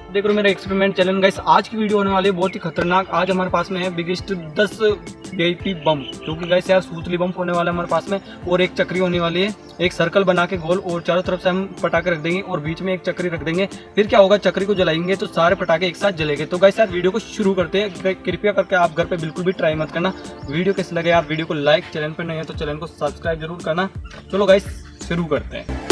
देख रहे हो मेरा एक्सपेरिमेंट चैलेंज गाइस। आज की वीडियो होने वाली है बहुत ही खतरनाक। आज हमारे पास में है बिगेस्ट 10 वीआईपी बम, जो कि गाइस यार सूतली बम होने वाला है हमारे पास में, और एक चक्री होने वाली है। एक सर्कल बना के गोल और चारों तरफ से हम पटाखे रख देंगे और बीच में एक चक्री रख देंगे। फिर क्या होगा, चक्री को जलाएंगे तो सारे पटाखे एक साथ जलेंगे। तो गाइस यार वीडियो को शुरू करते हैं। कृपया करके आप घर पे बिल्कुल भी ट्राई मत करना। वीडियो कैसे लगे आप वीडियो को लाइक, चैनल पर नहीं है तो चैनल को सब्सक्राइब जरूर करना। चलो गाइस शुरू करते हैं।